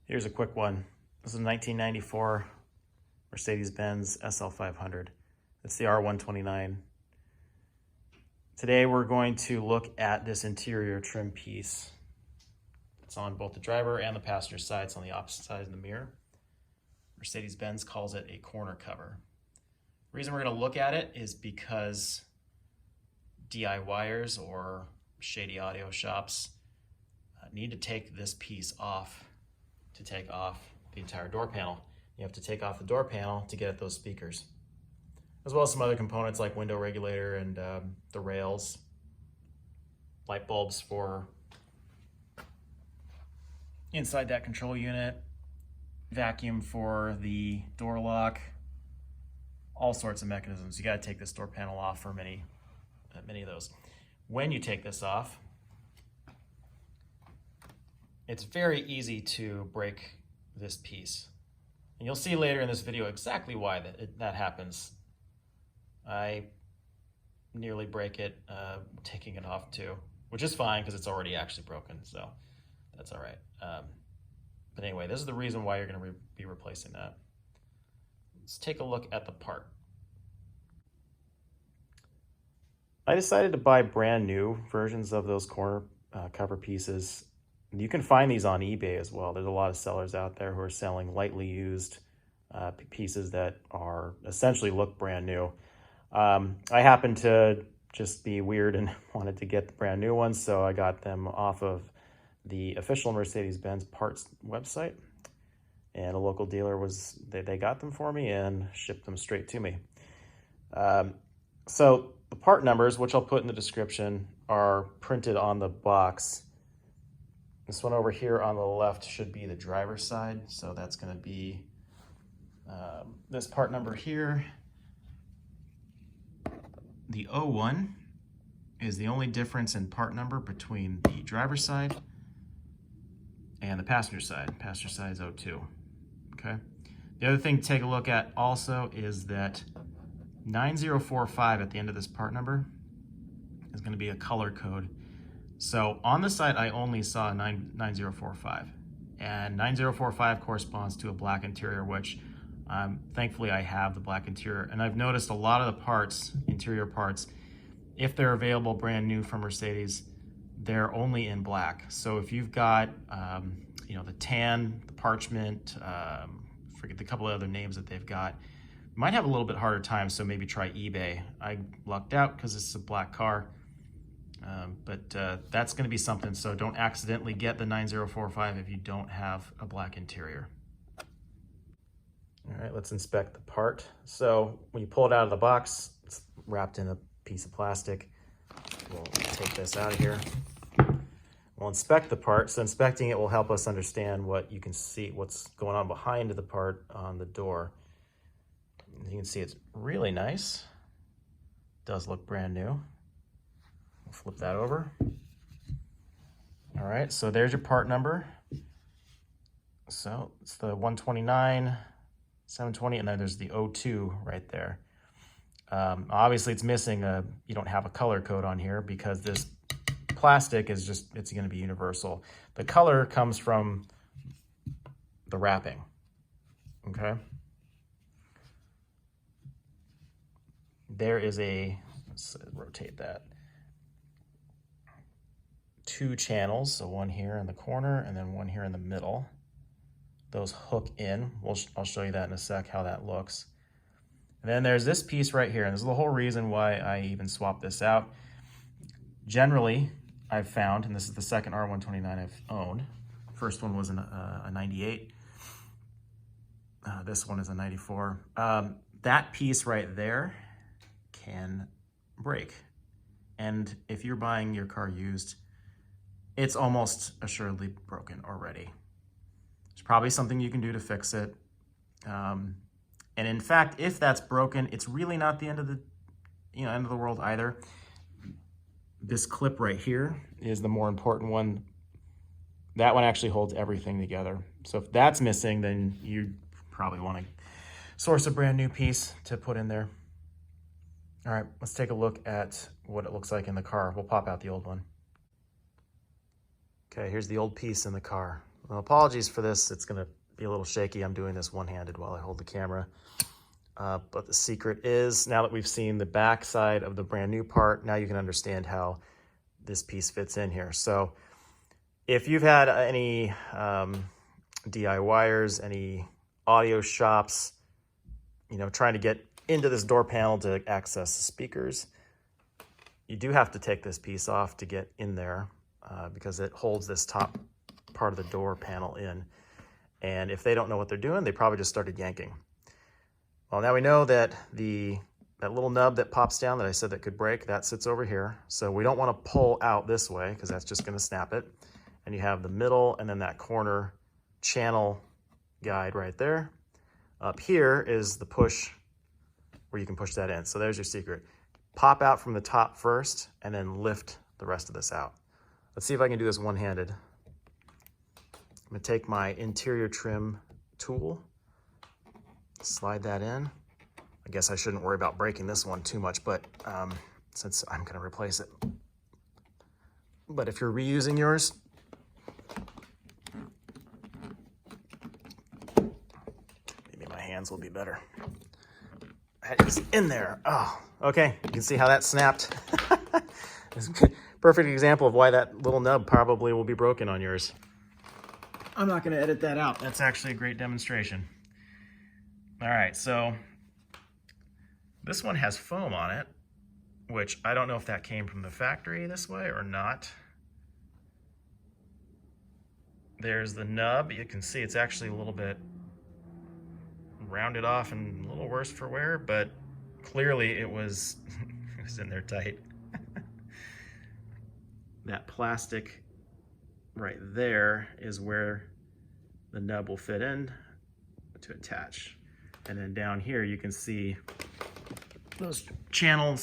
Here's a quick one. This is a 1994 Mercedes-Benz SL500. It's the R129. Today we're going to look at this interior trim piece. It's on both the driver and the passenger side. It's on the opposite side of the mirror. Mercedes-Benz calls it a corner cover. The reason we're going to look at it is because DIYers or shady audio shops need to take this piece off to take off the entire door panel. You have to take off the door panel to get at those speakers, as well as some other components like window regulator and the rails, light bulbs for inside that control unit, vacuum for the door lock, all sorts of mechanisms. You got to take this door panel off for many of those. When you take this off, it's very easy to break this piece. And you'll see later in this video exactly why that happens. I nearly break it taking it off too, which is fine because it's already actually broken, so that's all right. But anyway, this is the reason why you're going to be replacing that. Let's take a look at the part. I decided to buy brand new versions of those corner cover pieces. You can find these on eBay as well. There's a lot of sellers out there who are selling lightly used pieces that are essentially look brand new. I happened to just be weird and wanted to get the brand new ones, so I got them off of the official Mercedes-Benz parts website, and a local dealer they got them for me and shipped them straight to me. So the part numbers, which I'll put in the description, are printed on the box. This one over here on the left should be the driver's side, so that's going to be this part number here. The 01 is the only difference in part number between the driver's side and the passenger side. Passenger side is 02. Okay. The other thing to take a look at also is that 9045 at the end of this part number is going to be a color code. So on the side, I only saw 9045, and 9045 corresponds to a black interior, which thankfully I have the black interior. And I've noticed a lot of the parts, interior parts, if they're available brand new from Mercedes, they're only in black. So if you've got, the tan, the parchment, forget the couple of other names that they've got, you might have a little bit harder time. So maybe try eBay. I lucked out because it's a black car. But that's going to be something, so don't accidentally get the 9045 if you don't have a black interior. All right, let's inspect the part. So when you pull it out of the box, it's wrapped in a piece of plastic. We'll take this out of here. We'll inspect the part. So inspecting it will help us understand what you can see, what's going on behind the part on the door. As you can see, it's really nice. It does look brand new. Flip that over. All right, so there's your part number. So it's the 129, 720, and then there's the 02 right there. Obviously it's missing you don't have a color code on here because this plastic is it's gonna be universal. The color comes from the wrapping, okay? There is let's rotate that. 2 channels, so one here in the corner and then one here in the middle. Those hook in. I'll show you that in a sec, how that looks. And then there's this piece right here, and this is the whole reason why I even swapped this out. Generally, I've found, and this is the second R129 I've owned. First one was a 98. This one is a 94. That piece right there can break. And if you're buying your car used, it's almost assuredly broken already. There's probably something you can do to fix it. And in fact, if that's broken, it's really not the end of the world either. This clip right here is the more important one. That one actually holds everything together. So if that's missing, then you probably want to source a brand new piece to put in there. All right, let's take a look at what it looks like in the car. We'll pop out the old one. Okay, here's the old piece in the car. Well, apologies for this. It's going to be a little shaky. I'm doing this one-handed while I hold the camera. But the secret is, now that we've seen the back side of the brand new part, now you can understand how this piece fits in here. So if you've had any DIYers, any audio shops, you know, trying to get into this door panel to access the speakers, you do have to take this piece off to get in there because it holds this top part of the door panel in. And if they don't know what they're doing, they probably just started yanking. Well, now we know that that little nub that pops down that I said that could break, that sits over here. So we don't want to pull out this way because that's just going to snap it. And you have the middle and then that corner channel guide right there. Up here is the push where you can push that in. So there's your secret. Pop out from the top first and then lift the rest of this out. Let's see if I can do this one-handed. I'm going to take my interior trim tool, slide that in. I guess I shouldn't worry about breaking this one too much, but since I'm going to replace it. But if you're reusing yours, maybe my hands will be better. That is in there. Oh, okay. You can see how that snapped. It's a perfect example of why that little nub probably will be broken on yours. I'm not going to edit that out. That's actually a great demonstration. All right, so this one has foam on it, which I don't know if that came from the factory this way or not. There's the nub. You can see it's actually a little bit rounded off and a little worse for wear, but clearly it was, it was in there tight. That plastic right there is where the nub will fit in to attach. And then down here you can see those channel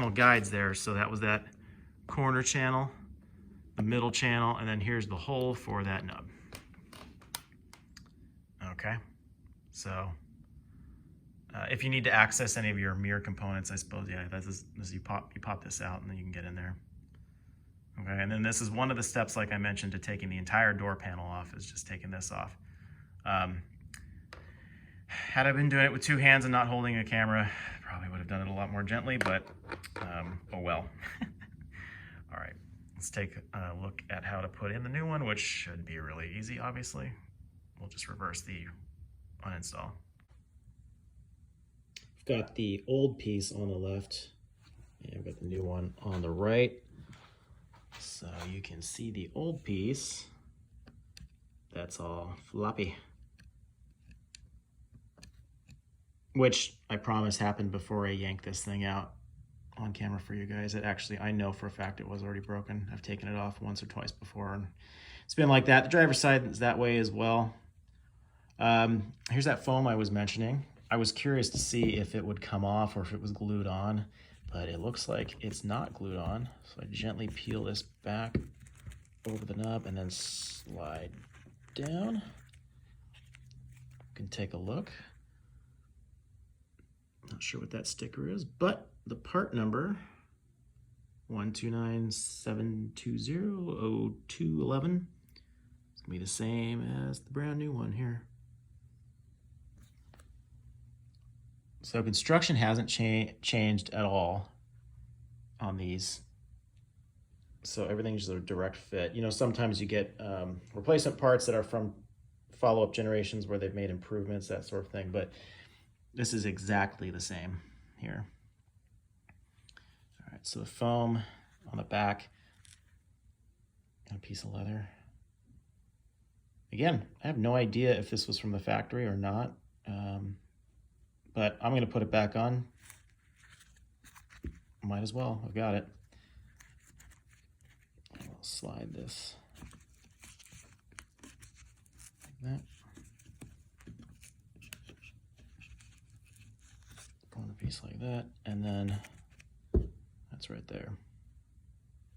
guides there. So that was that corner channel, the middle channel, and then here's the hole for that nub. Okay, so if you need to access any of your mirror components, I suppose, yeah, this you pop this out and then you can get in there. Okay, and then this is one of the steps, like I mentioned, to taking the entire door panel off, is just taking this off. Had I been doing it with two hands and not holding a camera, probably would have done it a lot more gently, but oh well. All right, let's take a look at how to put in the new one, which should be really easy, obviously. We'll just reverse the uninstall. I've got the old piece on the left, and I've got the new one on the right. So you can see the old piece, that's all floppy. Which I promise happened before I yanked this thing out on camera for you guys. It actually, I know for a fact it was already broken. I've taken it off once or twice before and it's been like that. The driver's side is that way as well. Here's that foam I was mentioning. I was curious to see if it would come off or if it was glued on, but it looks like it's not glued on. So I gently peel this back over the nub and then slide down. You can take a look. Not sure what that sticker is, but the part number, 129-720-0211, it's gonna be the same as the brand new one here. So construction hasn't changed at all on these. So everything's a direct fit. You know, sometimes you get replacement parts that are from follow-up generations where they've made improvements, that sort of thing, but this is exactly the same here. All right, so the foam on the back, and a piece of leather. Again, I have no idea if this was from the factory or not, but I'm gonna put it back on. Might as well, I've got it. I'll slide this like that. Corner piece like that, and then that's right there.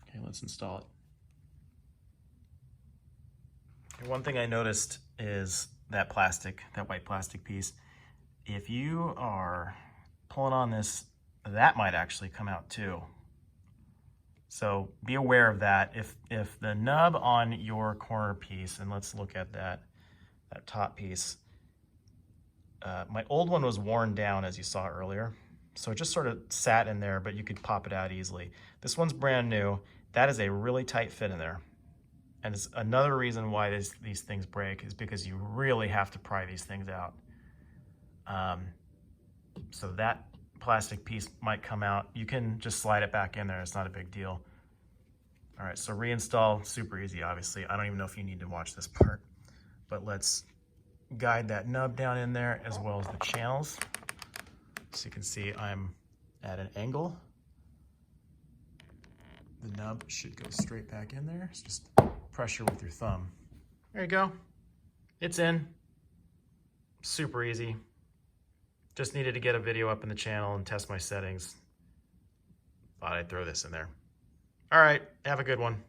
Okay, let's install it. And one thing I noticed is that plastic, that white plastic piece. If you are pulling on this, that might actually come out too. So be aware of that. If the nub on your corner piece, and let's look at that top piece, my old one was worn down, as you saw earlier. So it just sort of sat in there, but you could pop it out easily. This one's brand new. That is a really tight fit in there. And it's another reason why these things break is because you really have to pry these things out. So that plastic piece might come out. You can just slide it back in there. It's not a big deal. All right, so reinstall, super easy, obviously. I don't even know if you need to watch this part, but let's guide that nub down in there as well as the channels. So you can see I'm at an angle. The nub should go straight back in there. It's just pressure with your thumb. There you go. It's in. Super easy. Just needed to get a video up in the channel and test my settings. Thought I'd throw this in there. All right, have a good one.